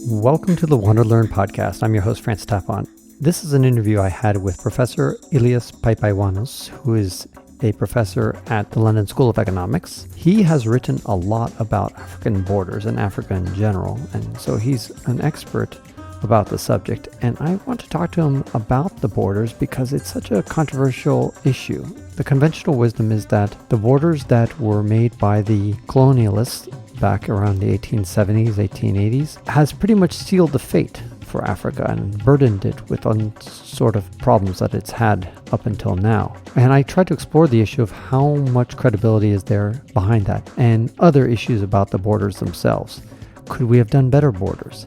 Welcome to the WanderLearn podcast. I'm your host, Francis Tapon. This is an interview I had with Professor Elias Papaioannou, who is a professor at the London School of Economics. He has written a lot about African borders and Africa in general, and so he's an expert about the subject. And I want to talk to him about the borders because it's such a controversial issue. The conventional wisdom is that the borders that were made by the colonialists back around the 1870s, 1880s, has pretty much sealed the fate for Africa and burdened it with sort of problems that it's had up until now. And I tried to explore the issue of how much credibility is there behind that and other issues about the borders themselves. Could we have done better borders?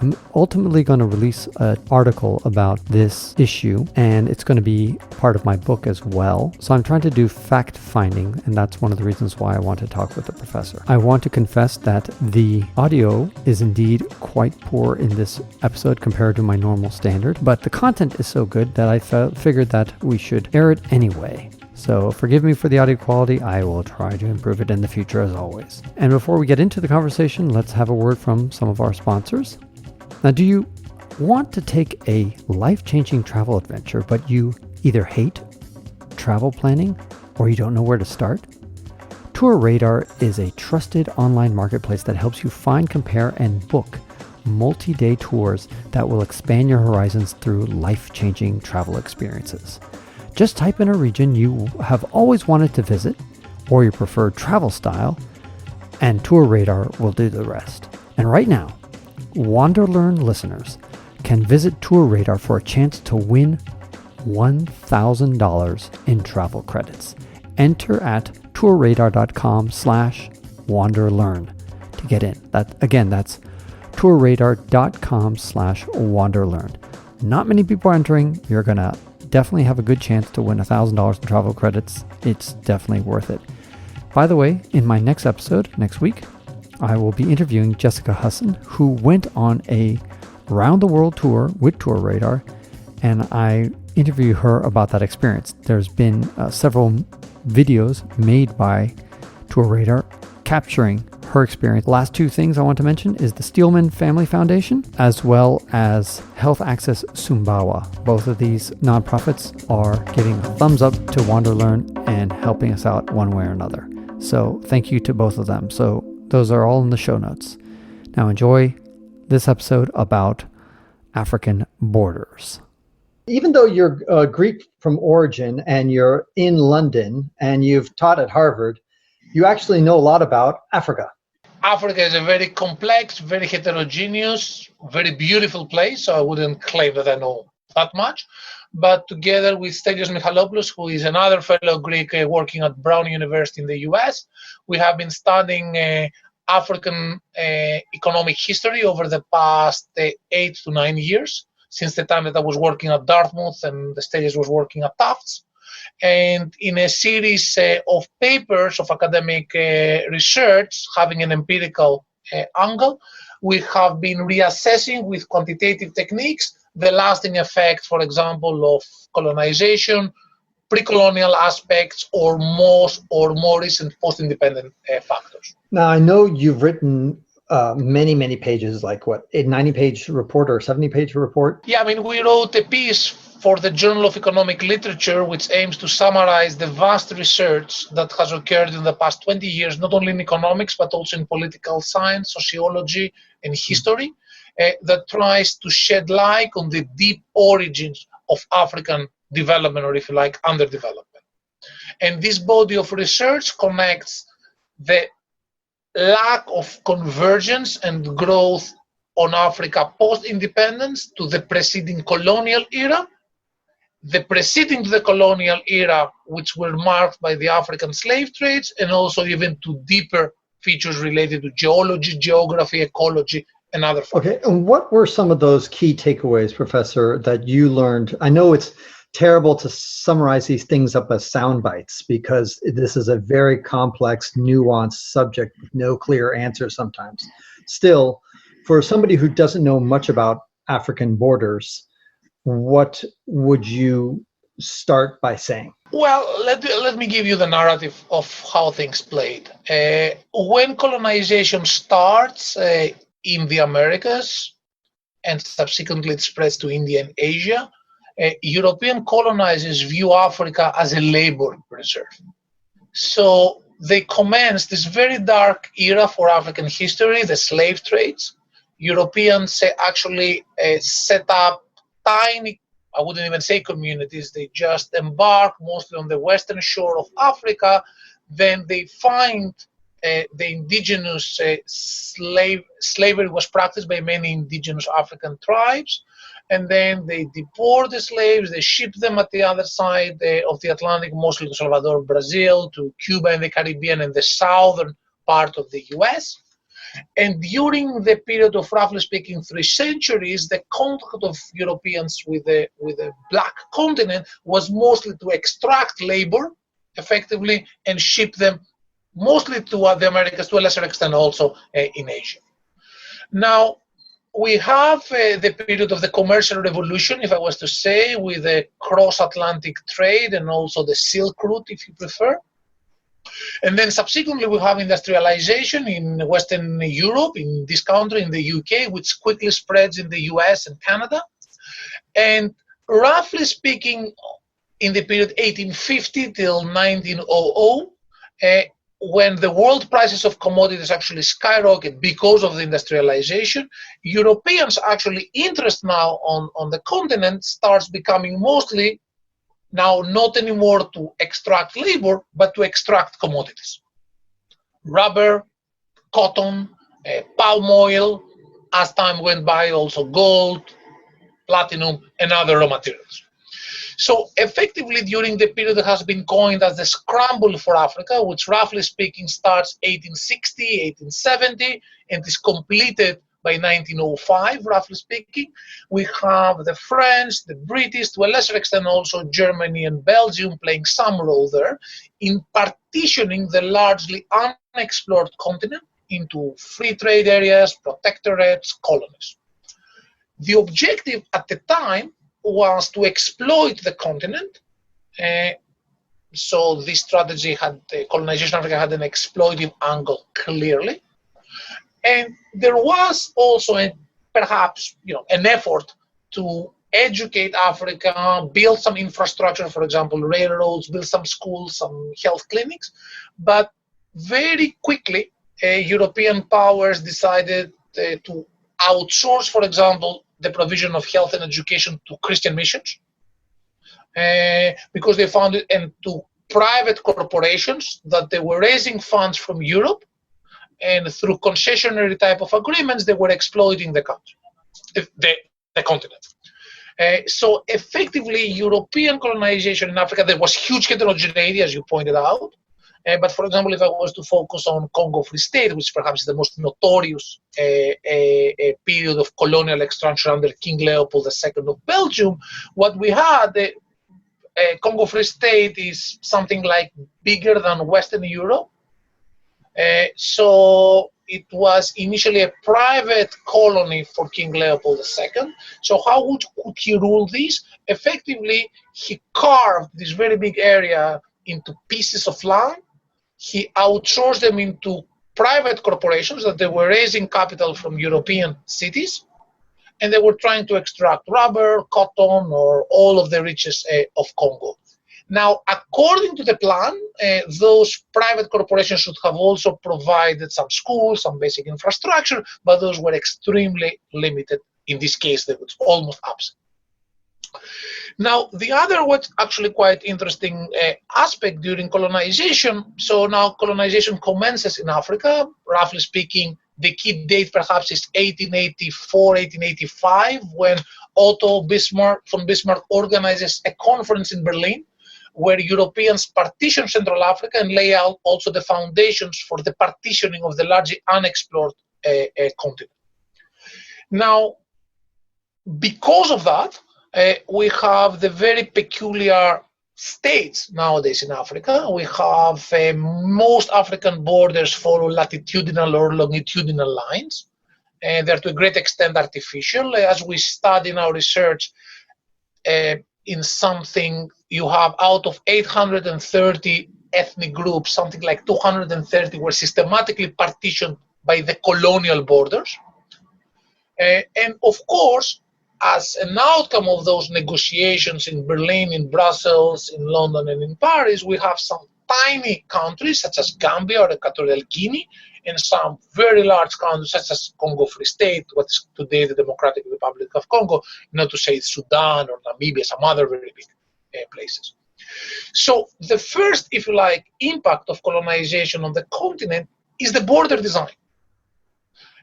I'm ultimately going to release an article about this issue, and it's going to be part of my book as well. So I'm trying to do fact finding, and that's one of the reasons why I want to talk with the professor. I want to confess that the audio is indeed quite poor in this episode compared to my normal standard, but the content is so good that I figured that we should air it anyway. So forgive me for the audio quality. I will try to improve it in the future as always. And before we get into the conversation, let's have a word from some of our sponsors. Now, do you want to take a life-changing travel adventure, but you either hate travel planning or you don't know where to start? Tour Radar is a trusted online marketplace that helps you find, compare, and book multi-day tours that will expand your horizons through life-changing travel experiences. Just type in a region you have always wanted to visit or your preferred travel style, and Tour Radar will do the rest. And right now, WanderLearn listeners can visit Tour Radar for a chance to win $1,000 in travel credits. Enter at tourradar.com/WanderLearn to get in. That's tourradar.com/WanderLearn. Not many people are entering. You're going to definitely have a good chance to win $1,000 in travel credits. It's definitely worth it. By the way, in my next episode, next week, I will be interviewing Jessica Husson, who went on a round-the-world tour with Tour Radar, and I interview her about that experience. There's been several videos made by Tour Radar capturing her experience. The last two things I want to mention is the Steelman Family Foundation, as well as Health Access Sumbawa. Both of these nonprofits are giving a thumbs up to WanderLearn and helping us out one way or another. So thank you to both of them. So those are all in the show notes. Now enjoy this episode about African borders. Even though you're Greek from origin and you're in London and you've taught at Harvard, you actually know a lot about Africa. Africa is a very complex, very heterogeneous, very beautiful place. So I wouldn't claim that I know that much. But together with Stelios Michalopoulos, who is another fellow Greek working at Brown University in the US, we have been studying African economic history over the past 8 to 9 years, since the time that I was working at Dartmouth and Stelios was working at Tufts. And in a series of papers of academic research, having an empirical angle, we have been reassessing with quantitative techniques the lasting effect, for example, of colonization, pre-colonial aspects, or more recent post-independent factors. Now, I know you've written many pages, like what, a 90-page report or 70-page report? Yeah, I mean, we wrote a piece for the Journal of Economic Literature, which aims to summarize the vast research that has occurred in the past 20 years, not only in economics, but also in political science, sociology, and history, that tries to shed light on the deep origins of African development, or if you like, underdevelopment. And this body of research connects the lack of convergence and growth on Africa post-independence to the preceding colonial era, the preceding to the colonial era, which were marked by the African slave trades, and also even to deeper features related to geology, geography, ecology, and other factors. Okay, and what were some of those key takeaways, Professor, that you learned? I know it's terrible to summarize these things up as sound bites because this is a very complex, nuanced subject with no clear answer sometimes. Still, for somebody who doesn't know much about African borders, what would you start by saying? Well, let me give you the narrative of how things played. When colonization starts in the Americas, and subsequently it spreads to India and Asia, European colonizers view Africa as a labor reserve. So they commenced this very dark era for African history, the slave trades. Europeans actually set up tiny, I wouldn't even say communities, they just embark mostly on the western shore of Africa. Then they find the indigenous slavery was practiced by many indigenous African tribes, and then they deport the slaves, they ship them at the other side of the Atlantic, mostly to Salvador, Brazil, to Cuba and the Caribbean and the southern part of the US. And during the period of, roughly speaking, 3 centuries, the contact of Europeans with the black continent was mostly to extract labor effectively and ship them mostly to the Americas, to a lesser extent also in Asia. Now, we have the period of the commercial revolution, if I was to say, with the cross-Atlantic trade and also the Silk Route, if you prefer. And then subsequently we have industrialization in Western Europe, in this country, in the UK, which quickly spreads in the US and Canada. And roughly speaking, in the period 1850 till 1900, when the world prices of commodities actually skyrocket because of the industrialization, Europeans' actually interest now on the continent starts becoming mostly now not anymore to extract labor, but to extract commodities. Rubber, cotton, palm oil, as time went by, also gold, platinum, and other raw materials. So effectively, during the period that has been coined as the scramble for Africa, which roughly speaking starts 1860, 1870, and is completed by 1905, roughly speaking, we have the French, the British, to a lesser extent also Germany and Belgium playing some role there in partitioning the largely unexplored continent into free trade areas, protectorates, colonies. The objective at the time was to exploit the continent. So this strategy had, colonization of Africa had an exploitive angle clearly. And there was also perhaps an effort to educate Africa, build some infrastructure, for example, railroads, build some schools, some health clinics. But very quickly, European powers decided to outsource, for example, the provision of health and education to Christian missions, because they found it, and to private corporations that they were raising funds from Europe, and through concessionary type of agreements, they were exploiting the country, the continent. So effectively, European colonization in Africa, there was huge heterogeneity, as you pointed out. But for example, if I was to focus on Congo Free State, which perhaps is the most notorious period of colonial extraction under King Leopold II of Belgium, what we had, Congo Free State is something like bigger than Western Europe. So it was initially a private colony for King Leopold II. So how could he rule this? Effectively, he carved this very big area into pieces of land. He outsourced them into private corporations that they were raising capital from European cities, and they were trying to extract rubber, cotton, or all of the riches of Congo. Now, according to the plan, those private corporations should have also provided some schools, some basic infrastructure, but those were extremely limited. In this case, they were almost absent. Now, the other what's actually quite interesting aspect during colonization, so now colonization commences in Africa, roughly speaking, the key date perhaps is 1884, 1885, when Otto von Bismarck organizes a conference in Berlin, where Europeans partition Central Africa and lay out also the foundations for the partitioning of the largely unexplored continent. Now, because of that, we have the very peculiar states nowadays in Africa. We have most African borders follow latitudinal or longitudinal lines, and they're to a great extent artificial. As we study in our research, in something, you have out of 830 ethnic groups, something like 230 were systematically partitioned by the colonial borders. And of course, as an outcome of those negotiations in Berlin, in Brussels, in London, and in Paris, we have some tiny countries such as Gambia or Equatorial Guinea, and some very large countries such as Congo Free State, what is today the Democratic Republic of Congo, not to say Sudan or Namibia, some other very big places. So the first, if you like, impact of colonization on the continent is the border design.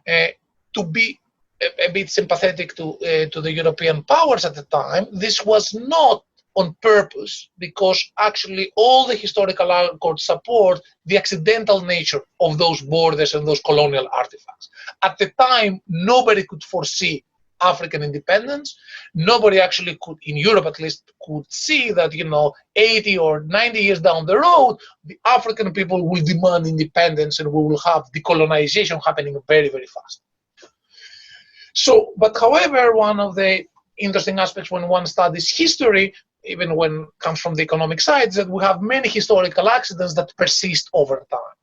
To be a bit sympathetic to the European powers at the time, this was not on purpose, because actually all the historical records support the accidental nature of those borders and those colonial artifacts. At the time, nobody could foresee African independence. Nobody actually could, in Europe at least, could see that, 80 or 90 years down the road, the African people will demand independence and we will have decolonization happening very, very fast. So, but however, one of the interesting aspects when one studies history, even when it comes from the economic side, is that we have many historical accidents that persist over time.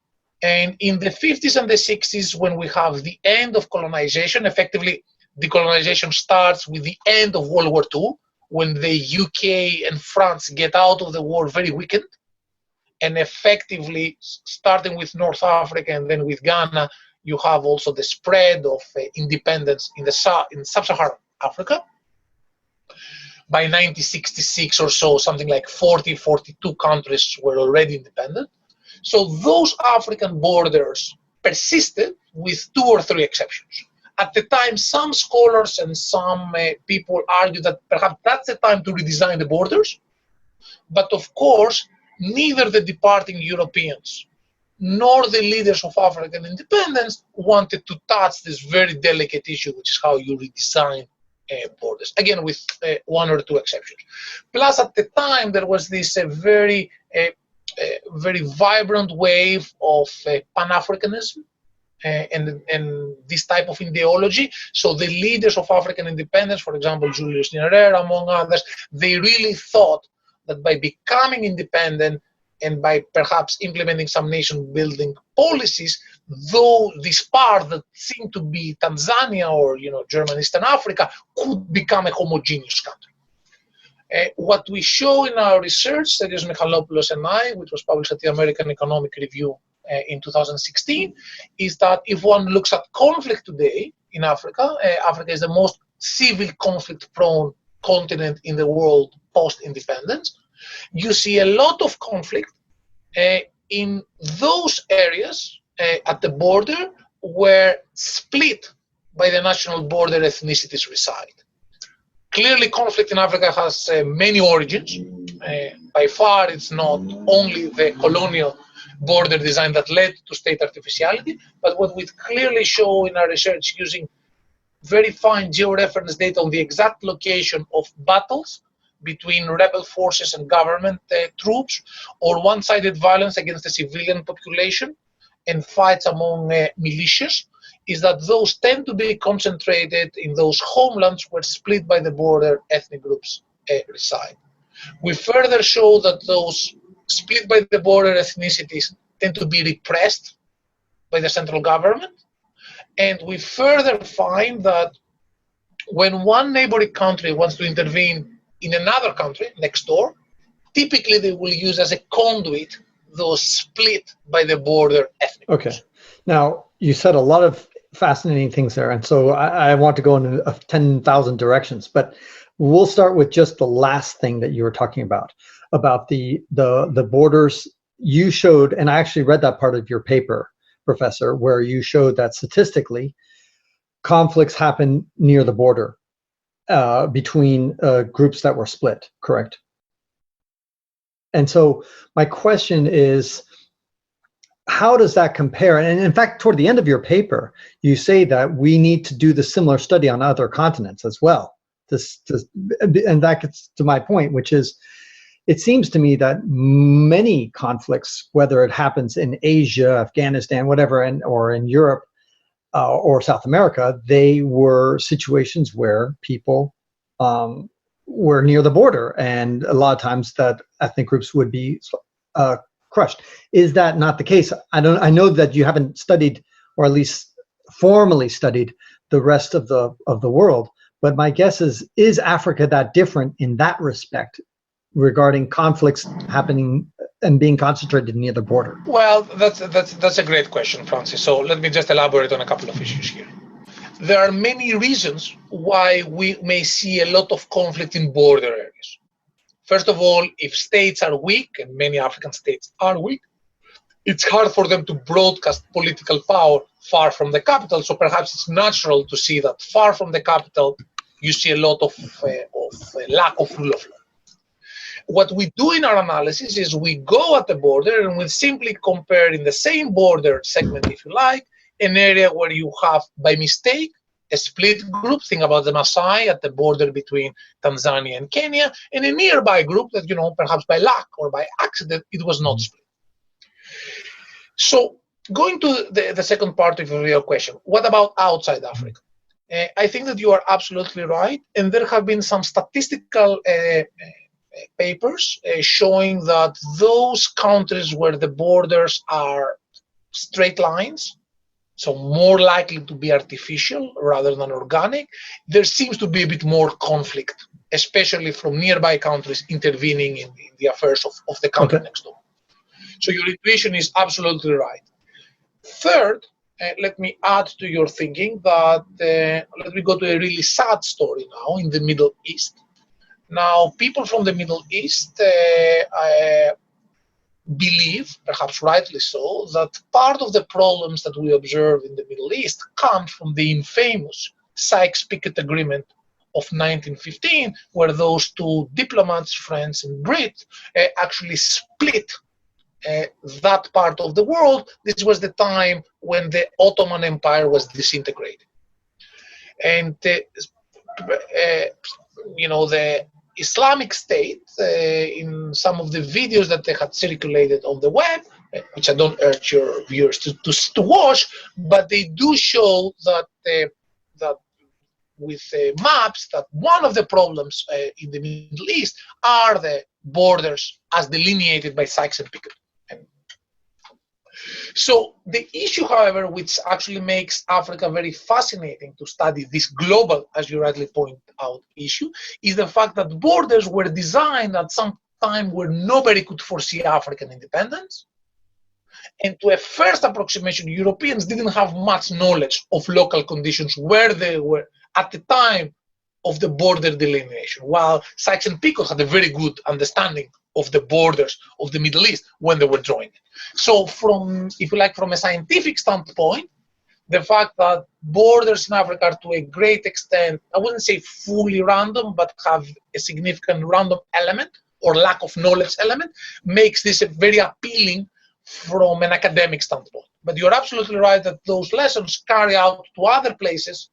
And in the 50s and the 60s, when we have the end of colonization, effectively, decolonization starts with the end of World War II, when the UK and France get out of the war very weakened, and effectively, starting with North Africa and then with Ghana, you have also the spread of independence in sub-Saharan Africa. By 1966 or so, something like 40, 42 countries were already independent. So those African borders persisted with 2 or 3 exceptions. At the time, some scholars and some people argue that perhaps that's the time to redesign the borders. But of course, neither the departing Europeans nor the leaders of African independence wanted to touch this very delicate issue, which is how you redesign borders, again with 1 or 2 exceptions. Plus, at the time, there was this very vibrant wave of Pan-Africanism and this type of ideology. So the leaders of African independence, for example, Julius Nyerere, among others, they really thought that by becoming independent and by perhaps implementing some nation-building policies, though this part that seemed to be Tanzania or German Eastern Africa could become a homogeneous country. What we show in our research, Elias Michalopoulos and I, which was published at the American Economic Review in 2016, is that if one looks at conflict today in Africa, Africa is the most civil conflict-prone continent in the world post-independence. You see a lot of conflict in those areas at the border where split by the national border ethnicities reside. Clearly, conflict in Africa has many origins. By far, it's not only the colonial border design that led to state artificiality, but what we clearly show in our research using very fine georeference data on the exact location of battles between rebel forces and government troops, or one-sided violence against the civilian population and fights among militias, is that those tend to be concentrated in those homelands where split by the border ethnic groups reside. We further show that those split by the border ethnicities tend to be repressed by the central government, and we further find that when one neighboring country wants to intervene in another country next door, typically they will use as a conduit those split by the border ethnic groups. Okay. Now, you said a lot of fascinating things there, and so I want to go in 10,000 directions, but we'll start with just the last thing that you were talking about the borders. You showed, and I actually read that part of your paper, Professor, where you showed that statistically, conflicts happen near the border between groups that were split, correct? And so my question is, how does that compare? And in fact, toward the end of your paper, you say that we need to do the similar study on other continents as well. And that gets to my point, which is, it seems to me that many conflicts, whether it happens in Asia, Afghanistan, whatever, or in Europe or South America, they were situations where people were near the border, and a lot of times that ethnic groups would be crushed. Is that not the case? I know that you haven't studied, or at least formally studied, the rest of the world. But my guess is Africa that different in that respect regarding conflicts happening and being concentrated near the border? Well, that's a great question, Francis. So let me just elaborate on a couple of issues here. There are many reasons why we may see a lot of conflict in border areas. First of all, if states are weak, and many African states are weak, it's hard for them to broadcast political power far from the capital. So perhaps it's natural to see that far from the capital, you see a lot of lack of rule of law. What we do in our analysis is we go at the border and we simply compare in the same border segment, if you like, an area where you have, by mistake, a split group, think about the Maasai at the border between Tanzania and Kenya, and a nearby group that, perhaps by luck or by accident, it was not split. So going to the second part of your question, what about outside Africa? I think that you are absolutely right, and there have been some statistical papers showing that those countries where the borders are straight lines, so more likely to be artificial rather than organic, there seems to be a bit more conflict, especially from nearby countries intervening in the affairs of the country next door. So your intuition is absolutely right. Third, let me add to your thinking that let me go to a really sad story now in the Middle East. Now, people from the Middle East believe, perhaps rightly so, that part of the problems that we observe in the Middle East come from the infamous Sykes-Picot Agreement of 1915, where those two diplomats, France and Brit, actually split that part of the world. This was the time when the Ottoman Empire was disintegrated. And, the Islamic State, in some of the videos that they had circulated on the web, which I don't urge your viewers to watch, but they do show that that with maps that one of the problems in the Middle East are the borders as delineated by Sykes and Picot. So the issue, however, which actually makes Africa very fascinating to study this global, as you rightly point out, issue, is the fact that borders were designed at some time where nobody could foresee African independence. And to a first approximation, Europeans didn't have much knowledge of local conditions where they were at the time of the border delineation, while Sykes and Picot had a very good understanding of the borders of the Middle East when they were drawing it. So from, if you like, from a scientific standpoint, the fact that borders in Africa are to a great extent, I wouldn't say fully random, but have a significant random element or lack of knowledge element, makes this a very appealing from an academic standpoint. But you're absolutely right that those lessons carry out to other places,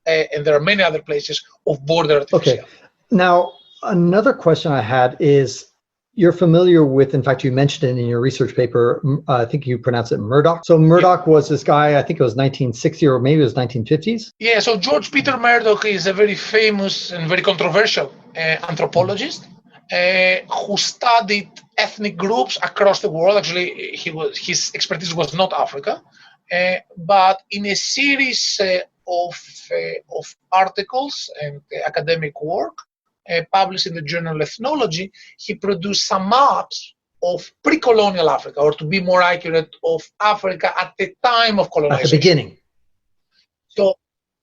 and there are many other places of border artificiality. Okay. Now, another question I had is, you're familiar with, in fact, you mentioned it in your research paper, I think you pronounce it Murdoch. So Murdoch was this guy, I think it was 1960 or maybe it was 1950s? Yeah, so George Peter Murdoch is a very famous and very controversial anthropologist who studied ethnic groups across the world. Actually, his expertise was not Africa, but in a series of articles and academic work, published in the journal Ethnology, he produced some maps of pre-colonial Africa, or to be more accurate, of Africa at the time of colonization. At the beginning. So,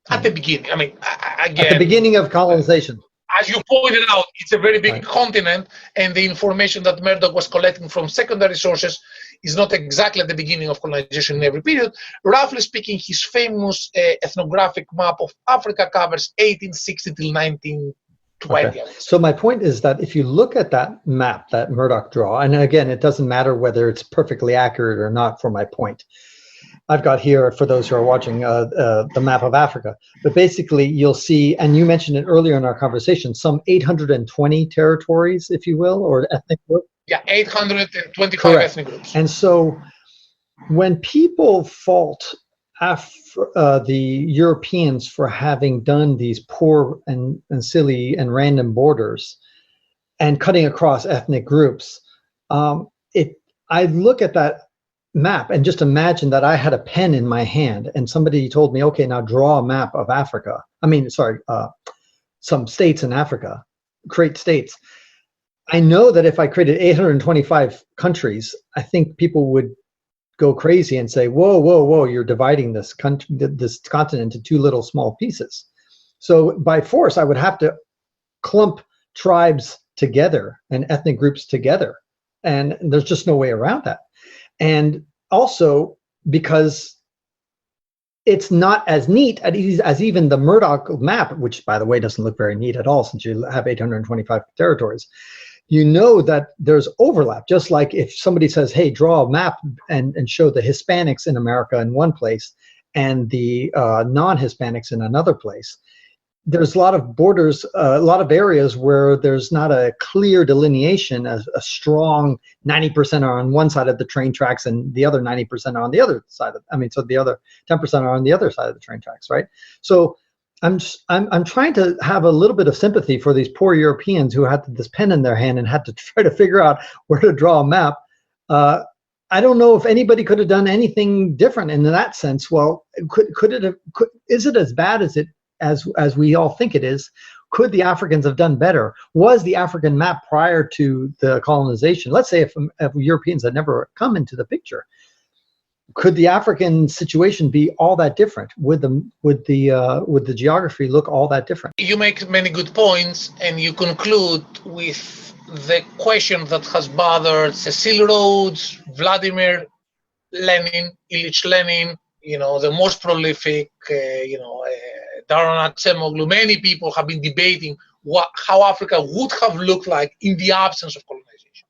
at the beginning, I mean, again, at the beginning of colonization. As you pointed out, it's a very big continent, and the information that Murdoch was collecting from secondary sources is not exactly at the beginning of colonization in every period. Roughly speaking, his famous ethnographic map of Africa covers 1860 till 1920. Okay. So my point is that if you look at that map that Murdoch draw, and again, it doesn't matter whether it's perfectly accurate or not for my point. I've got here, for those who are watching, the map of Africa. But basically, you'll see, and you mentioned it earlier in our conversation, some 820 territories, if you will, or ethnic groups. Yeah, 825 Correct. Ethnic groups. And so when people fault the Europeans for having done these poor and silly and random borders and cutting across ethnic groups, I look at that map, and just imagine that I had a pen in my hand and somebody told me, okay, now draw a map of Africa. Some states in Africa, create states. I know that if I created 825 countries, I think people would go crazy and say, whoa, you're dividing this continent into two little small pieces. So by force, I would have to clump tribes together and ethnic groups together. And there's just no way around that. And also because it's not as neat as even the Murdoch map, which by the way doesn't look very neat at all since you have 825 territories. You know that there's overlap, just like if somebody says, hey, draw a map and show the Hispanics in America in one place and the non-Hispanics in another place. There's a lot of borders, a lot of areas where there's not a clear delineation, a strong 90% are on one side of the train tracks and the other 90% are on the other side so the other 10% are on the other side of the train tracks, right? So I'm trying to have a little bit of sympathy for these poor Europeans who had this pen in their hand and had to try to figure out where to draw a map. I don't know if anybody could have done anything different in that sense. Well, is it as bad as we all think it is? Could the Africans have done better? Was the African map prior to the colonization? Let's say if Europeans had never come into the picture, could the African situation be all that different? Would the geography look all that different? You make many good points, and you conclude with the question that has bothered Cecil Rhodes, Vladimir Lenin, Ilyich Lenin, the most prolific, Daron Acemoglu. Many people have been debating how Africa would have looked like in the absence of colonization.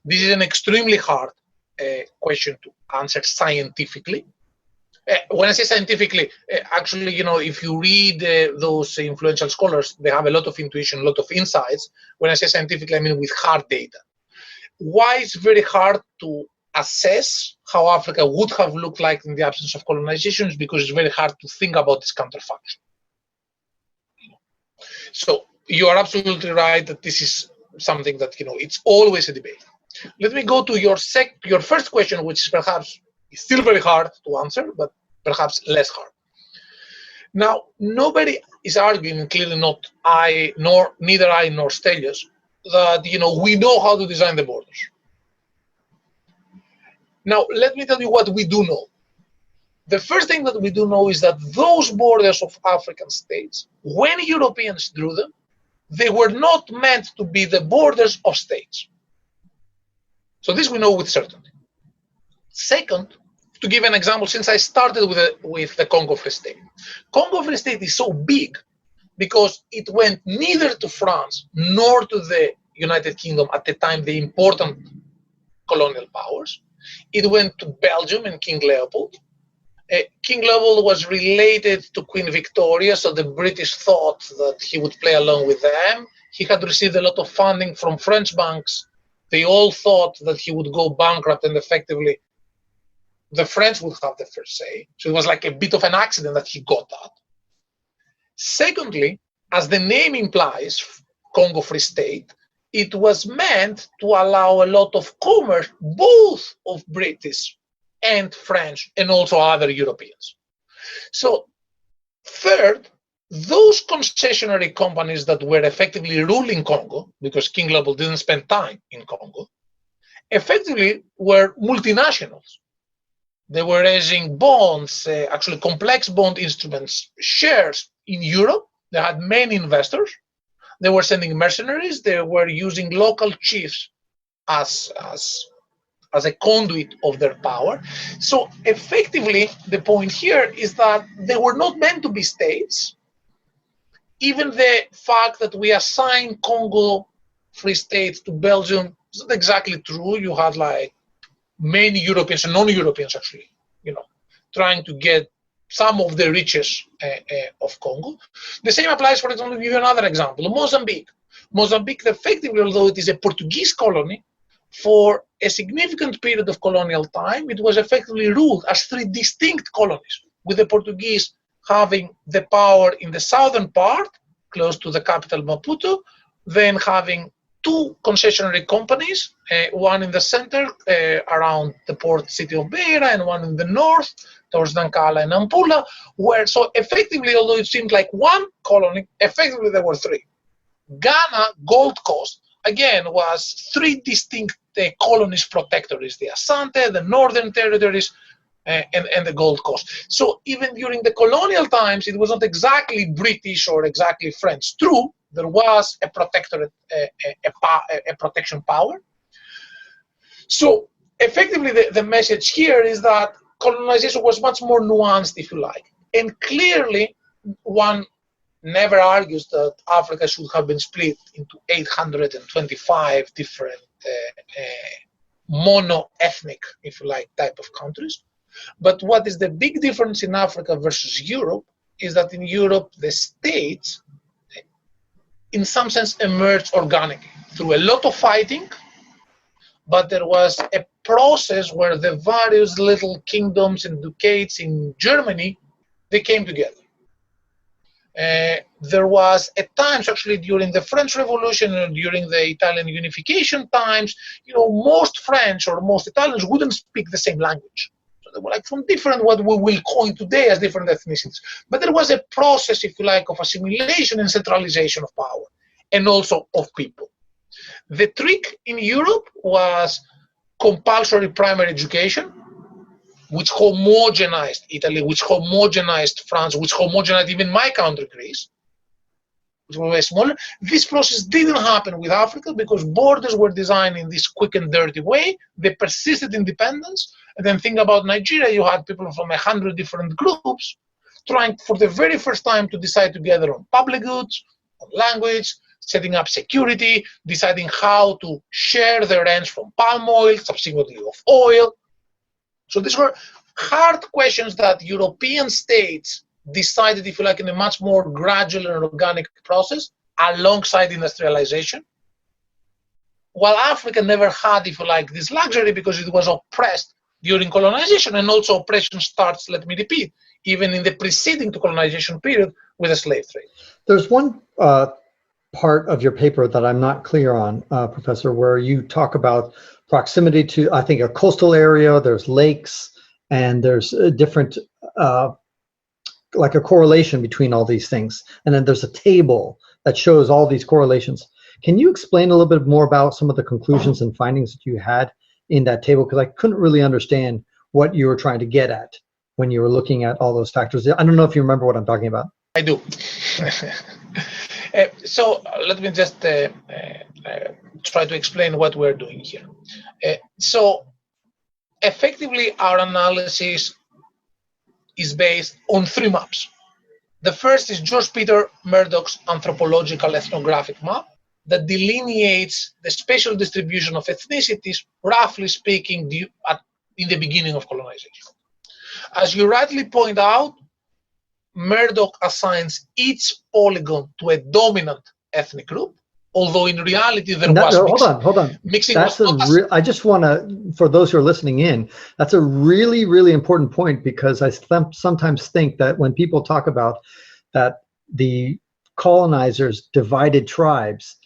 This is an extremely hard question to answer scientifically. When I say scientifically, actually, if you read those influential scholars, they have a lot of intuition, a lot of insights. When I say scientifically, I mean with hard data. Why it's very hard to assess how Africa would have looked like in the absence of colonization is because it's very hard to think about this counterfaction. So you are absolutely right that this is something that, it's always a debate. Let me go to your first question, which is perhaps still very hard to answer, but perhaps less hard. Now, nobody is arguing, clearly not neither I nor Stelios, that we know how to design the borders. Now, let me tell you what we do know. The first thing that we do know is that those borders of African states, when Europeans drew them, they were not meant to be the borders of states. So this we know with certainty. Second, to give an example, since I started with the Congo Free State. Congo Free State is so big because it went neither to France nor to the United Kingdom, at the time the important colonial powers. It went to Belgium and King Leopold. King Leopold was related to Queen Victoria, so the British thought that he would play along with them. He had received a lot of funding from French banks. They all thought that he would go bankrupt and effectively the French would have the first say. So it was like a bit of an accident that he got that. Secondly, as the name implies, Congo Free State, it was meant to allow a lot of commerce, both of British and French and also other Europeans. So third, those concessionary companies that were effectively ruling Congo, because King Leopold didn't spend time in Congo, effectively were multinationals. They were raising bonds, actually complex bond instruments, shares in Europe. They had many investors. They were sending mercenaries. They were using local chiefs as a conduit of their power. So effectively, the point here is that they were not meant to be states. Even the fact that we assigned Congo Free State to Belgium is not exactly true. You had like many Europeans and non-Europeans actually, trying to get some of the riches of Congo. The same applies, for example, to give you another example, Mozambique. Mozambique, effectively, although it is a Portuguese colony, for a significant period of colonial time, it was effectively ruled as three distinct colonies, with the Portuguese having the power in the southern part, close to the capital Maputo, then having two concessionary companies, one in the center around the port city of Beira, and one in the north towards Nankala and Nampula, where, so effectively, although it seemed like one colony, effectively there were three. Ghana, Gold Coast, again, was three distinct colonies protectorates, the Asante, the Northern Territories, and the Gold Coast. So even during the colonial times, it was not exactly British or exactly French. True, there was a protectorate, a protection power. So effectively, the message here is that colonization was much more nuanced, if you like. And clearly, one never argues that Africa should have been split into 825 different mono-ethnic, if you like, type of countries. But what is the big difference in Africa versus Europe is that in Europe, the states, in some sense, emerged organically through a lot of fighting, but there was a process where the various little kingdoms and ducates in Germany, they came together. There was at times, actually, during the French Revolution and during the Italian unification times, most French or most Italians wouldn't speak the same language. So they were like from different, what we will coin today as different ethnicities. But there was a process, if you like, of assimilation and centralization of power, and also of people. The trick in Europe was compulsory primary education, which homogenized Italy, which homogenized France, which homogenized even my country, Greece, which was way smaller. This process didn't happen with Africa because borders were designed in this quick and dirty way. They persisted independence. And then think about Nigeria, you had people from 100 different groups trying for the very first time to decide together on public goods, on language, setting up security, deciding how to share the rents from palm oil, subsequently of oil. So these were hard questions that European states decided, if you like, in a much more gradual and organic process alongside industrialization. While Africa never had, if you like, this luxury because it was oppressed during colonization, and also oppression starts, let me repeat, even in the preceding to colonization period with the slave trade. There's one part of your paper that I'm not clear on, Professor, where you talk about proximity to, I think, a coastal area, there's lakes, and there's a different, like a correlation between all these things. And then there's a table that shows all these correlations. Can you explain a little bit more about some of the conclusions and findings that you had in that table? Because I couldn't really understand what you were trying to get at when you were looking at all those factors. I don't know if you remember what I'm talking about. I do. So let me just try to explain what we're doing here. So effectively, our analysis is based on three maps. The first is George Peter Murdoch's anthropological ethnographic map that delineates the spatial distribution of ethnicities, roughly speaking, in the beginning of colonization. As you rightly point out, Murdoch assigns each polygon to a dominant ethnic group, although in reality there was mixing. Hold on. Mixing that's was I just want to, for those who are listening in, that's a really, really important point, because I sometimes think that when people talk about that the colonizers divided tribes,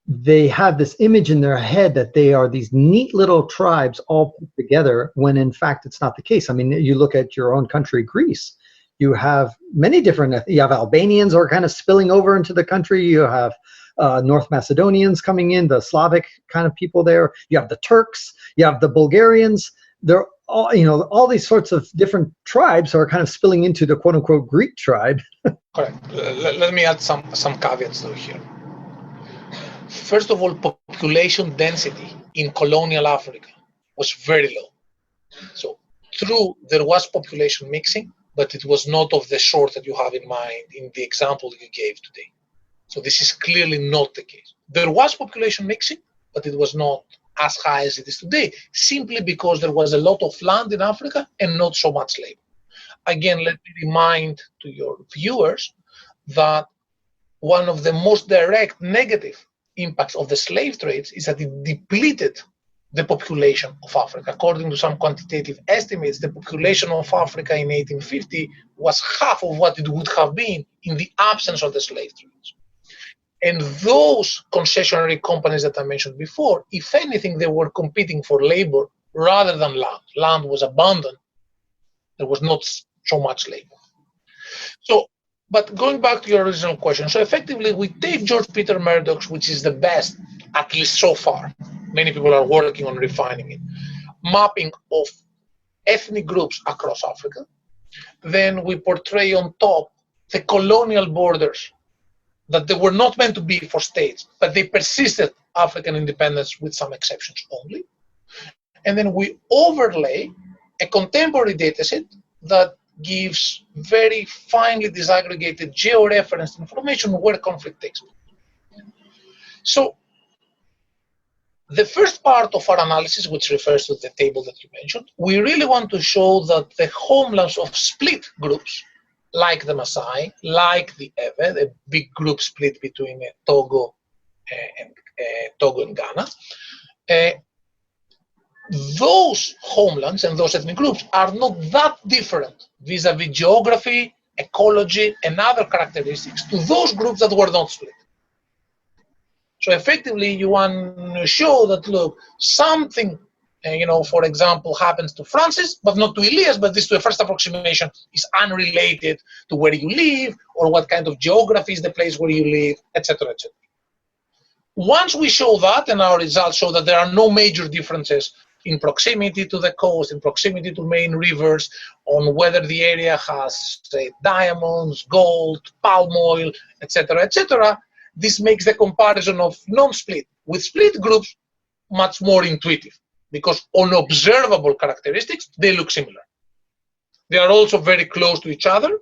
they have this image in their head that they are these neat little tribes all put together, when in fact it's not the case. I mean, you look at your own country, Greece. You have many different, you have Albanians who are kind of spilling over into the country. You have North Macedonians coming in, the Slavic kind of people there. You have the Turks, you have the Bulgarians. They're all, all these sorts of different tribes are kind of spilling into the quote unquote Greek tribe. Correct. Let me add some caveats though here. First of all, population density in colonial Africa was very low. So true, there was population mixing, but it was not of the sort that you have in mind in the example you gave today. So this is clearly not the case. There was population mixing, but it was not as high as it is today, simply because there was a lot of land in Africa and not so much labor. Again, let me remind to your viewers that one of the most direct negative impacts of the slave trades is that it depleted the population of Africa. According to some quantitative estimates, the population of Africa in 1850 was half of what it would have been in the absence of the slave trades. And those concessionary companies that I mentioned before, if anything, they were competing for labor rather than land. Land was abundant. There was not so much labor. So, but going back to your original question, so effectively we take George Peter Murdoch's, which is the best, at least so far. Many people are working on refining it. Mapping of ethnic groups across Africa. Then we portray on top the colonial borders that they were not meant to be for states, but they persisted African independence with some exceptions only. And then we overlay a contemporary dataset that gives very finely disaggregated georeferenced information where conflict takes place. So the first part of our analysis, which refers to the table that you mentioned, we really want to show that the homelands of split groups, like the Maasai, like the Ewe, a big group split between Togo and Ghana, those homelands and those ethnic groups are not that different vis-a-vis geography, ecology, and other characteristics to those groups that were not split. So effectively, you want to show that, look, something, for example, happens to Francis, but not to Elias, but this to a first approximation is unrelated to where you live or what kind of geography is the place where you live, etc., etc. Once we show that, and our results show that there are no major differences in proximity to the coast, in proximity to main rivers, on whether the area has, say, diamonds, gold, palm oil, etc., etc., this makes the comparison of non-split with split groups much more intuitive, because on observable characteristics, they look similar. They are also very close to each other.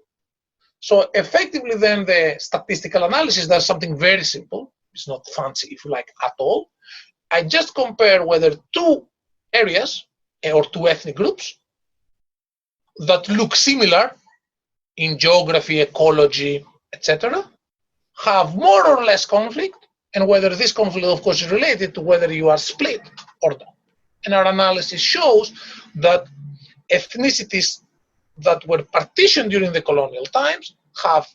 So effectively then the statistical analysis does something very simple. It's not fancy, if you like, at all. I just compare whether two areas or two ethnic groups that look similar in geography, ecology, etc., have more or less conflict, and whether this conflict, of course, is related to whether you are split or not. And our analysis shows that ethnicities that were partitioned during the colonial times have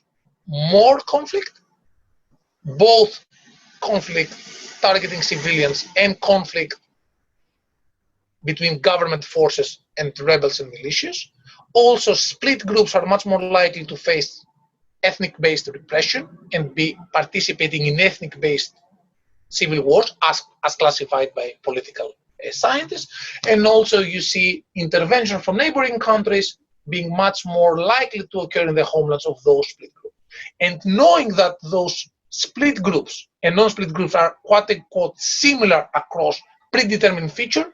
more conflict, both conflict targeting civilians and conflict between government forces and rebels and militias. Also, split groups are much more likely to face ethnic-based repression and be participating in ethnic-based civil wars as classified by political scientists. And also you see intervention from neighboring countries being much more likely to occur in the homelands of those split groups. And knowing that those split groups and non-split groups are quote-unquote similar across predetermined feature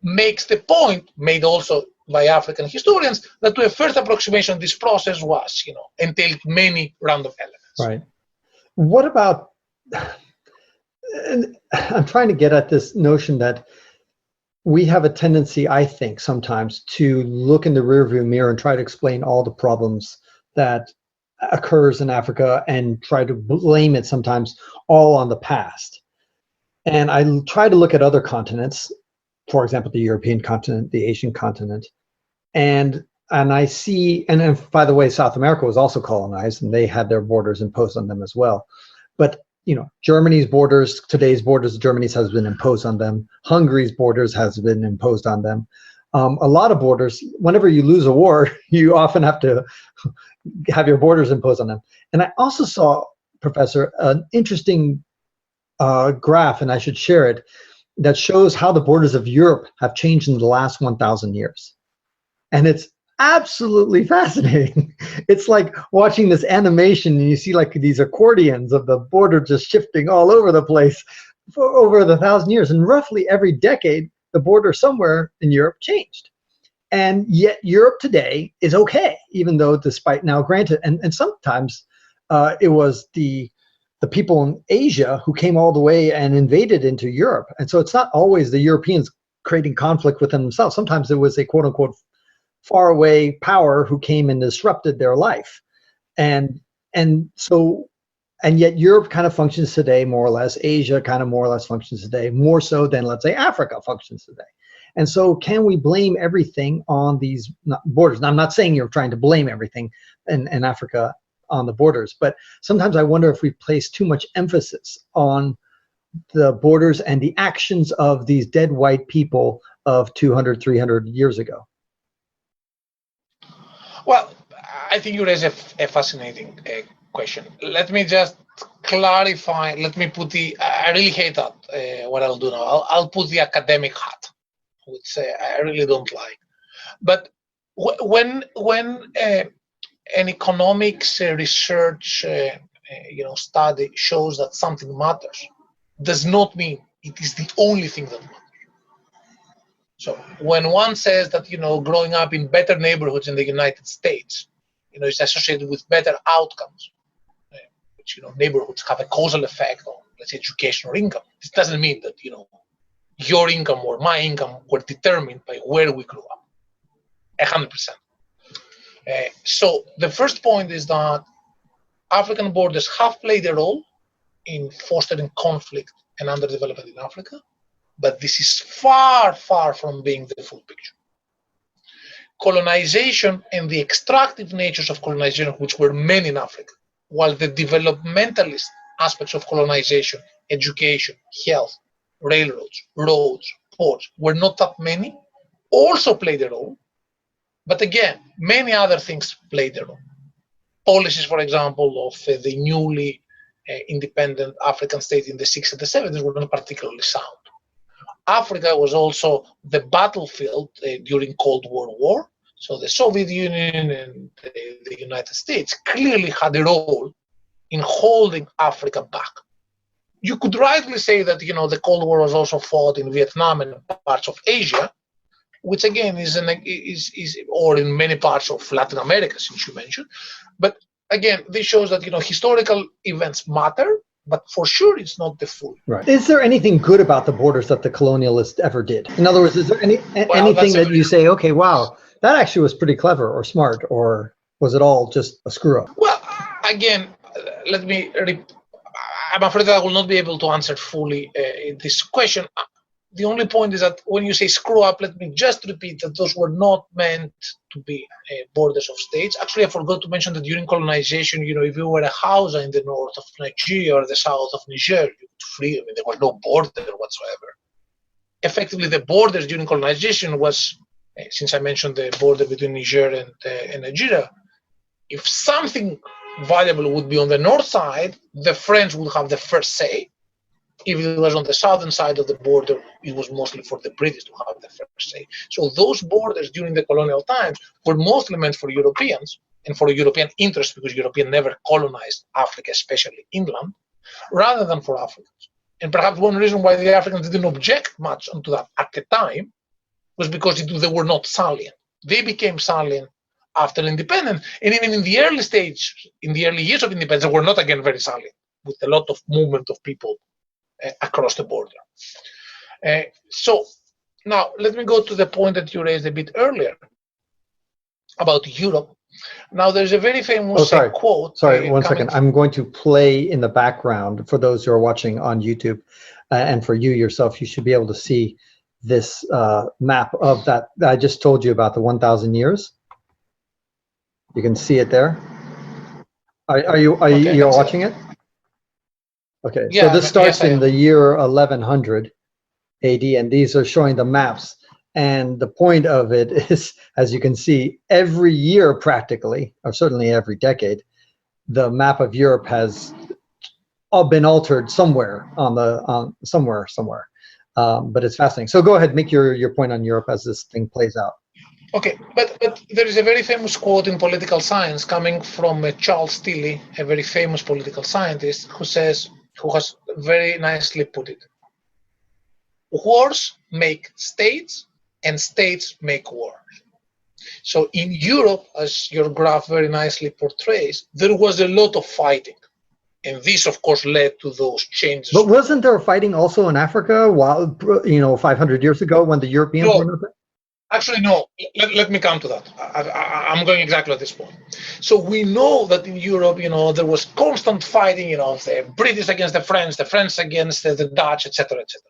makes the point made also by African historians that to a first approximation this process was, entailed many random elements. Right. What about, and I'm trying to get at this notion that we have a tendency, I think, sometimes to look in the rearview mirror and try to explain all the problems that occurs in Africa and try to blame it sometimes all on the past. And I try to look at other continents, for example, the European continent, the Asian continent, and I see, and by the way, South America was also colonized, and they had their borders imposed on them as well. But Germany's borders, today's borders of Germany's has been imposed on them. Hungary's borders has been imposed on them. A lot of borders, whenever you lose a war, you often have to have your borders imposed on them. And I also saw, Professor, an interesting graph, and I should share it, that shows how the borders of Europe have changed in the last 1,000 years. And it's absolutely fascinating. It's like watching this animation and you see like these accordions of the border just shifting all over the place for over the 1,000 years. And roughly every decade, the border somewhere in Europe changed. And yet Europe today is okay, even though despite now granted, and sometimes it was the people in Asia who came all the way and invaded into Europe. And so it's not always the Europeans creating conflict within themselves. Sometimes it was a quote unquote faraway power who came and disrupted their life. And yet Europe kind of functions today more or less. Asia kind of more or less functions today, more so than, let's say, Africa functions today. And so can we blame everything on these borders? Now, I'm not saying you're trying to blame everything in Africa on the borders. But sometimes I wonder if we place too much emphasis on the borders and the actions of these dead white people of 200, 300 years ago. Well, I think you raise a fascinating question. Let me just clarify. Let me put I really hate that. What I'll do now, I'll put the academic hat, which I really don't like. But when an economics research study shows that something matters, does not mean it is the only thing that matters. So when one says that growing up in better neighborhoods in the United States, is associated with better outcomes, which neighborhoods have a causal effect on, let's say, education or income. This doesn't mean that your income or my income were determined by where we grew up. 100%. So the first point is that African borders have played a role in fostering conflict and underdevelopment in Africa, but this is far, far from being the full picture. Colonization and the extractive natures of colonization, which were many in Africa, while the developmentalist aspects of colonization, education, health, railroads, roads, ports, were not that many, also played a role. But again, many other things played a role. Policies, for example, of the newly independent African state in the 60s and the 70s were not particularly sound. Africa was also the battlefield during Cold War. So the Soviet Union and the United States clearly had a role in holding Africa back. You could rightly say that the Cold War was also fought in Vietnam and parts of Asia, which again is or in many parts of Latin America, since you mentioned. But again, this shows that historical events matter, but for sure it's not the full. Right. Is there anything good about the borders that the colonialists ever did? In other words, is there anything that you say, okay, wow, that actually was pretty clever or smart, or was it all just a screw up? Well, again, I'm afraid that I will not be able to answer fully this question. The only point is that when you say screw up, let me just repeat that those were not meant to be borders of states. Actually, I forgot to mention that during colonization, if you were a Hausa in the north of Nigeria or the south of Niger, you could free. There was no border whatsoever. Effectively, the borders during colonization was, since I mentioned the border between Niger and Nigeria, if something valuable would be on the north side, the French would have the first say. If it was on the southern side of the border, it was mostly for the British to have the first say. So those borders during the colonial times were mostly meant for Europeans and for European interests, because Europeans never colonized Africa, especially inland, rather than for Africans. And perhaps one reason why the Africans didn't object much onto that at the time was because they were not salient. They became salient after independence. And even in the early stage, in the early years of independence, they were not again very salient, with a lot of movement of people across the border. So now let me go to the point that you raised a bit earlier about Europe. Now there's a very famous quote. Sorry, one second. I'm going to play in the background for those who are watching on YouTube, and for you yourself, you should be able to see this map of that I just told you about, the 1,000 years. You can see it there. Are you watching it? Okay, yeah, so this starts in the year 1100 AD, and these are showing the maps. And the point of it is, as you can see, every year practically, or certainly every decade, the map of Europe has all been altered somewhere somewhere. But it's fascinating. So go ahead, make your point on Europe as this thing plays out. Okay, but there is a very famous quote in political science coming from Charles Tilly, a very famous political scientist, who has very nicely put it: wars make states, and states make wars. So in Europe, as your graph very nicely portrays, there was a lot of fighting. And this, of course, led to those changes. But wasn't there fighting also in Africa, 500 years ago when the Europeans were not there? Actually, no. Let me come to that. I'm going exactly at this point. So we know that in Europe, there was constant fighting, the British against the French against the Dutch, etc., etc.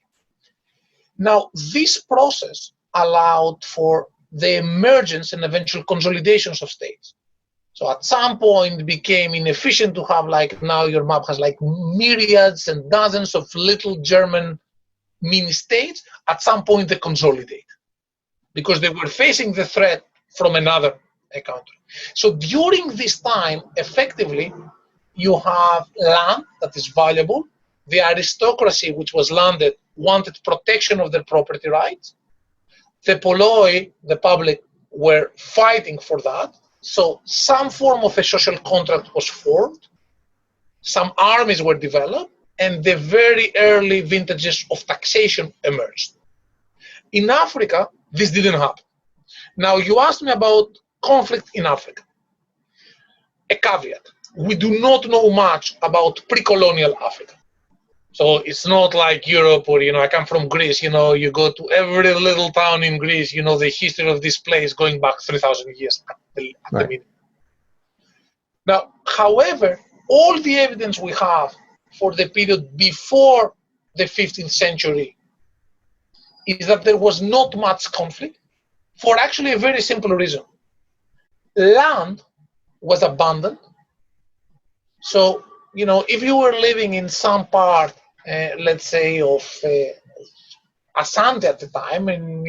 Now, this process allowed for the emergence and eventual consolidations of states. So at some point it became inefficient to have like now your map has like myriads and dozens of little German mini states. At some point they consolidate because they were facing the threat from another country. So during this time, effectively, you have land that is valuable. The aristocracy, which was landed, wanted protection of their property rights. The polloi, the public, were fighting for that. So some form of a social contract was formed. Some armies were developed, and the very early vintages of taxation emerged. In Africa, this didn't happen. Now, you asked me about conflict in Africa. A caveat. We do not know much about pre-colonial Africa. So it's not like Europe or, I come from Greece, you go to every little town in Greece, the history of this place going back 3,000 years at the minimum. Now, however, all the evidence we have for the period before the 15th century is that there was not much conflict for actually a very simple reason. Land was abundant. So, if you were living in some part, let's say, of Asante at the time, and,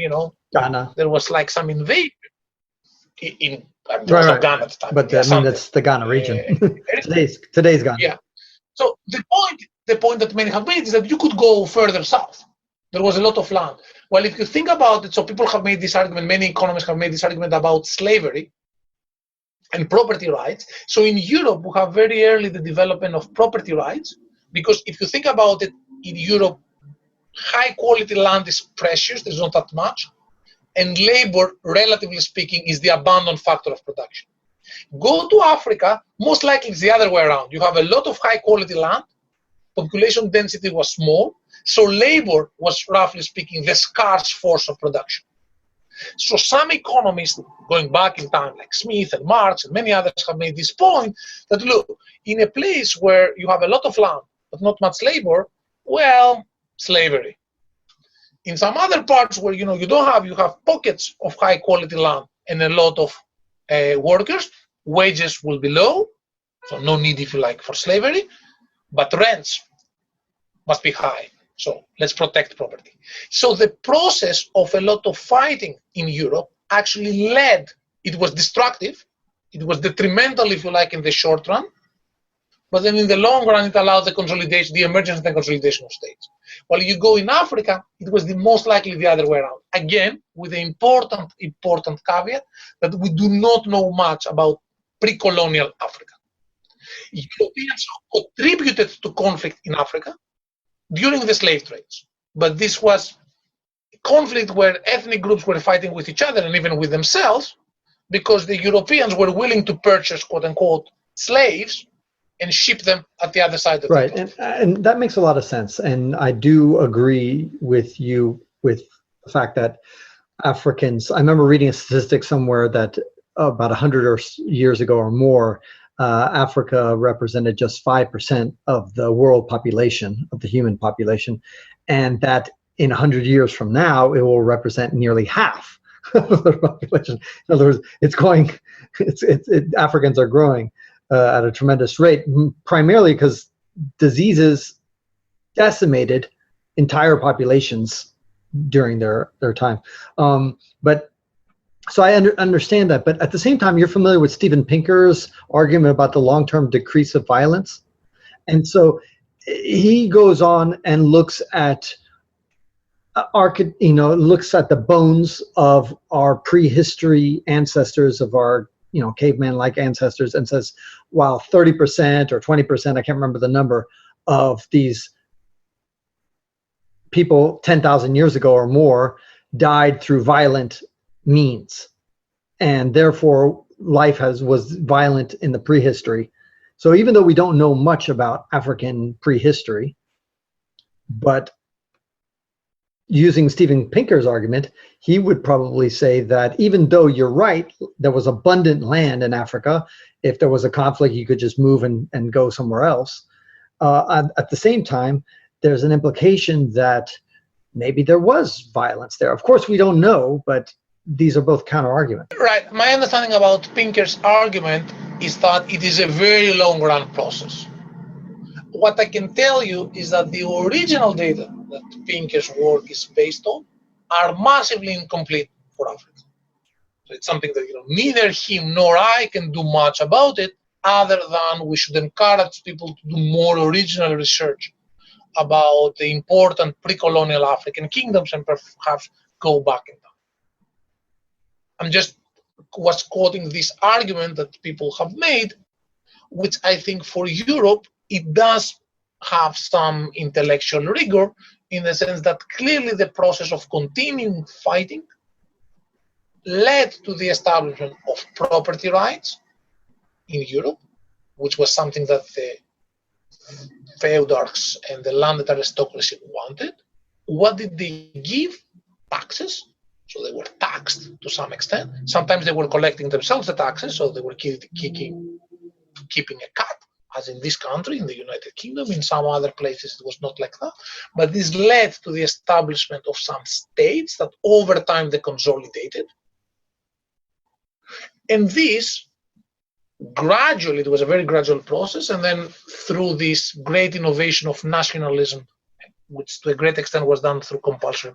Ghana. there was like some invasion there was no Ghana at the time. But that's the Ghana region. Today's Ghana. Yeah. So the point that many have made is that you could go further south. There was a lot of land. Well, if you think about it, so people have made this argument, many economists have made this argument about slavery and property rights. So in Europe, we have very early the development of property rights, because if you think about it, in Europe, high quality land is precious, there's not that much, and labor, relatively speaking, is the abundant factor of production. Go to Africa, most likely it's the other way around. You have a lot of high quality land, population density was small, so labor was, roughly speaking, the scarce force of production. So some economists, going back in time, like Smith and Marx and many others, have made this point that, look, in a place where you have a lot of land but not much labor, well, slavery. In some other parts where you have pockets of high quality land and a lot of workers, wages will be low, so no need, if you like, for slavery, but rents must be high. So let's protect property. So the process of a lot of fighting in Europe actually led, it was destructive, it was detrimental, if you like, in the short run, but then in the long run, it allowed the consolidation, the emergence and consolidation of states. While you go in Africa, it was the most likely the other way around. Again, with the important caveat that we do not know much about pre-colonial Africa. Europeans contributed to conflict in Africa during the slave trades, but this was a conflict where ethnic groups were fighting with each other and even with themselves, because the Europeans were willing to purchase, quote unquote, slaves and ship them at the other side of the country. And that makes a lot of sense. And I do agree with you with the fact that Africans, I remember reading a statistic somewhere that about 100 years ago or more, Africa represented just 5% of the world population, of the human population, and that in 100 years from now, it will represent nearly half of the population. In other words, Africans are growing at a tremendous rate, primarily because diseases decimated entire populations during their time. So I understand that, but at the same time, you're familiar with Steven Pinker's argument about the long-term decrease of violence. And so he goes on and looks at looks at the bones of our prehistory ancestors, of our caveman-like ancestors, and says, while 30% or 20%, I can't remember the number, of these people 10,000 years ago or more died through violent means, and therefore life was violent in the prehistory. So even though we don't know much about African prehistory, but using Steven Pinker's argument, he would probably say that even though you're right, there was abundant land in Africa. If there was a conflict, you could just move and go somewhere else. At the same time, there's an implication that maybe there was violence there. Of course, we don't know, but these are both counter arguments. Right. My understanding about Pinker's argument is that it is a very long run process. What I can tell you is that the original data that Pinker's work is based on are massively incomplete for Africa. So it's something that neither him nor I can do much about it, other than we should encourage people to do more original research about the important pre-colonial African kingdoms and perhaps go back in time. I'm just was quoting this argument that people have made, which I think for Europe, it does have some intellectual rigor, in the sense that clearly the process of continuing fighting led to the establishment of property rights in Europe, which was something that the feudals and the landed aristocracy wanted. What did they give? Taxes. So they were taxed to some extent. Sometimes they were collecting themselves the taxes, so they were keeping a cut, as in this country, in the United Kingdom. In some other places, it was not like that. But this led to the establishment of some states that over time they consolidated. And this gradually, it was a very gradual process, and then through this great innovation of nationalism, which to a great extent was done through compulsory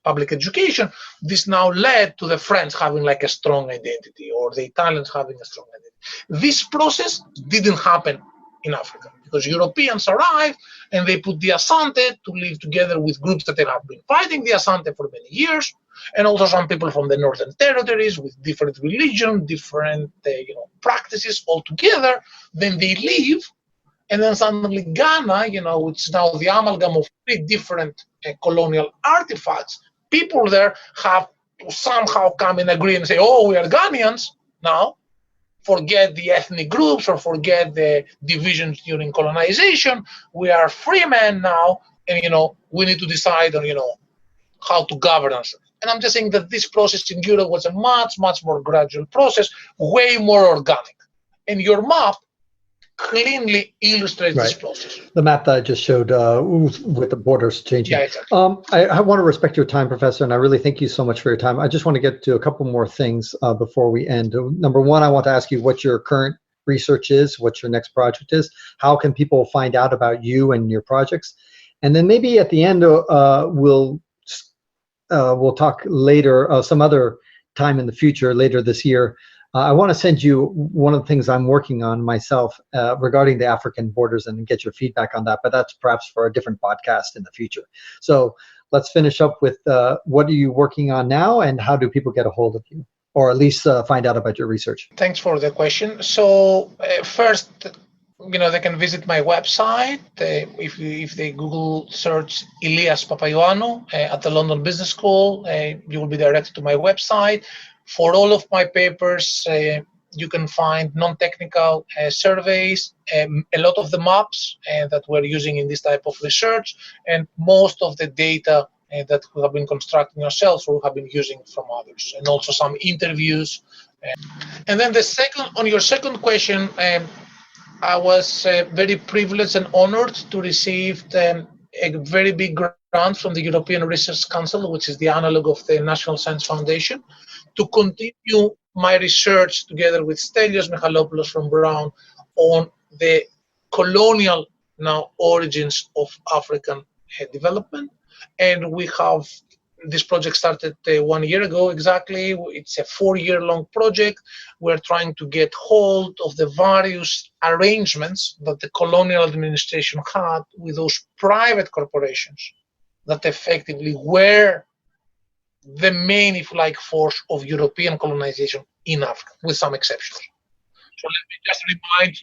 public education, this now led to the French having like a strong identity, or the Italians having a strong identity. This process didn't happen in Africa, because Europeans arrived and they put the Asante to live together with groups that have been fighting the Asante for many years, and also some people from the northern territories with different religion, different practices all together. Then they leave, and then suddenly Ghana, which is now the amalgam of three different colonial artifacts, people there have to somehow come and agree and say, oh, we are Ghanaians now. Forget the ethnic groups or forget the divisions during colonization. We are free men now, and we need to decide on how to govern us. And I'm just saying that this process in Europe was a much, much more gradual process, way more organic. And your map cleanly illustrates this process. The map that I just showed with the borders changing. Yeah, exactly. I want to respect your time, Professor, and I really thank you so much for your time. I just want to get to a couple more things before we end. Number one, I want to ask you what your current research is, what your next project is. How can people find out about you and your projects? And then maybe at the end, we'll talk later, some other time in the future, later this year. I want to send you one of the things I'm working on myself regarding the African borders and get your feedback on that, but that's perhaps for a different podcast in the future. So let's finish up with what are you working on now, and how do people get a hold of you, or at least find out about your research? Thanks for the question. So first, they can visit my website. If they Google search Elias Papaioannou at the London Business School, you will be directed to my website. For all of my papers, you can find non-technical surveys, a lot of the maps that we're using in this type of research, and most of the data that we have been constructing ourselves or have been using from others, and also some interviews. And then on your second question, I was very privileged and honored to receive a very big grant from the European Research Council, which is the analog of the National Science Foundation, to continue my research together with Stelios Michalopoulos from Brown on the colonial origins of African development. And we have this project started 1 year ago exactly. It's a 4-year-long project. We're trying to get hold of the various arrangements that the colonial administration had with those private corporations that effectively were the main, if you like, force of European colonization in Africa, with some exceptions. So let me just remind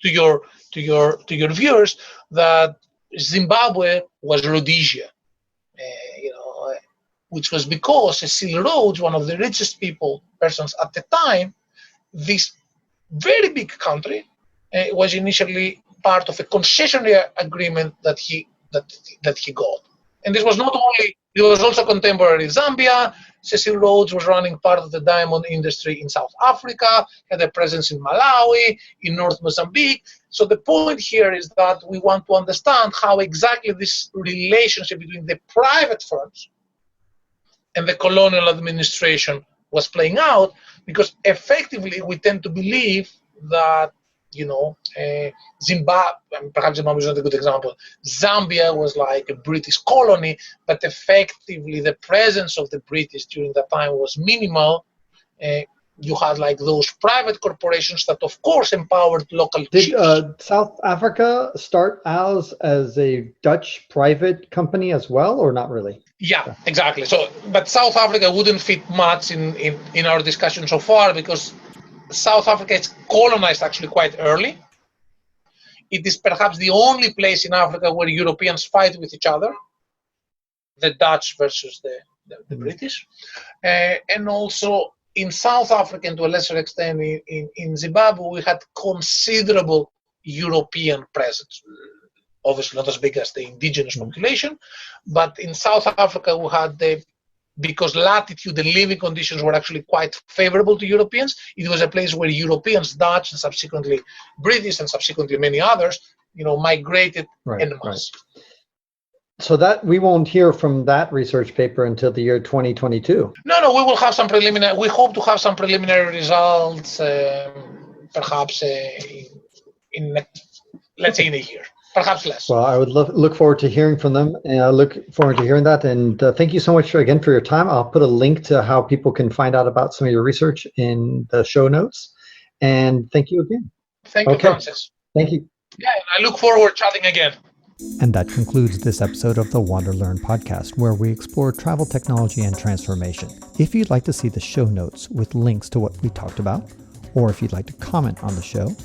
to your viewers that Zimbabwe was Rhodesia, which was because Cecil Rhodes, one of the richest persons at the time, this very big country was initially part of a concessionary agreement that he got. And this was it was also contemporary Zambia. Cecil Rhodes was running part of the diamond industry in South Africa, had a presence in Malawi, in North Mozambique. So the point here is that we want to understand how exactly this relationship between the private firms and the colonial administration was playing out, because effectively we tend to believe that, Zimbabwe, perhaps Zimbabwe is not a good example, Zambia was like a British colony, but effectively the presence of the British during that time was minimal. You had like those private corporations that of course empowered local chiefs. Did South Africa start as a Dutch private company as well, or not really? Yeah, exactly. So, but South Africa wouldn't fit much in our discussion so far, because South Africa is colonized actually quite early. It is perhaps the only place in Africa where Europeans fight with each other, the Dutch versus the British. And also in South Africa, and to a lesser extent in Zimbabwe, we had considerable European presence. Obviously not as big as the indigenous population, but in South Africa we had because latitude and living conditions were actually quite favorable to Europeans. It was a place where Europeans, Dutch, and subsequently British, and subsequently many others, migrated en masse. Right. So that we won't hear from that research paper until the year 2022. No, we will have some preliminary. We hope to have some preliminary results, perhaps in let's say in a year. Perhaps less. Well, I would look forward to hearing from them, and I look forward to hearing that. And thank you so much again for your time. I'll put a link to how people can find out about some of your research in the show notes. And thank you again. Thank you, Francis. Thank you. Yeah, I look forward to chatting again. And that concludes this episode of the WanderLearn podcast, where we explore travel technology and transformation. If you'd like to see the show notes with links to what we talked about, or if you'd like to comment on the show,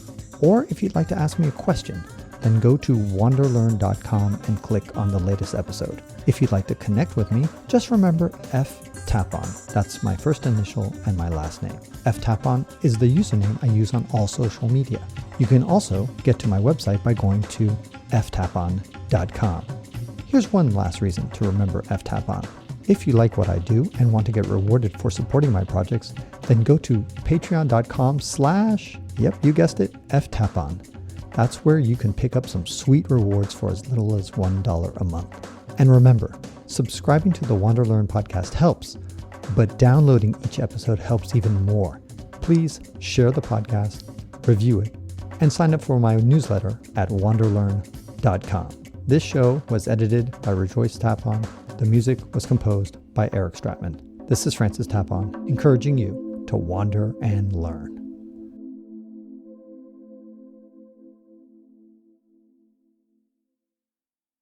or if you'd like to ask me a question, then go to WanderLearn.com and click on the latest episode. If you'd like to connect with me, just remember Tapon. That's my first initial and my last name. Tapon is the username I use on all social media. You can also get to my website by going to ftapon.com. Here's one last reason to remember Tapon. If you like what I do and want to get rewarded for supporting my projects, then go to patreon.com/, yep, you guessed it, ftapon. That's where you can pick up some sweet rewards for as little as $1 a month. And remember, subscribing to the WanderLearn podcast helps, but downloading each episode helps even more. Please share the podcast, review it, and sign up for my newsletter at WanderLearn.com. This show was edited by Rejoice Tapon. The music was composed by Eric Stratman. This is Francis Tapon, encouraging you to wander and learn.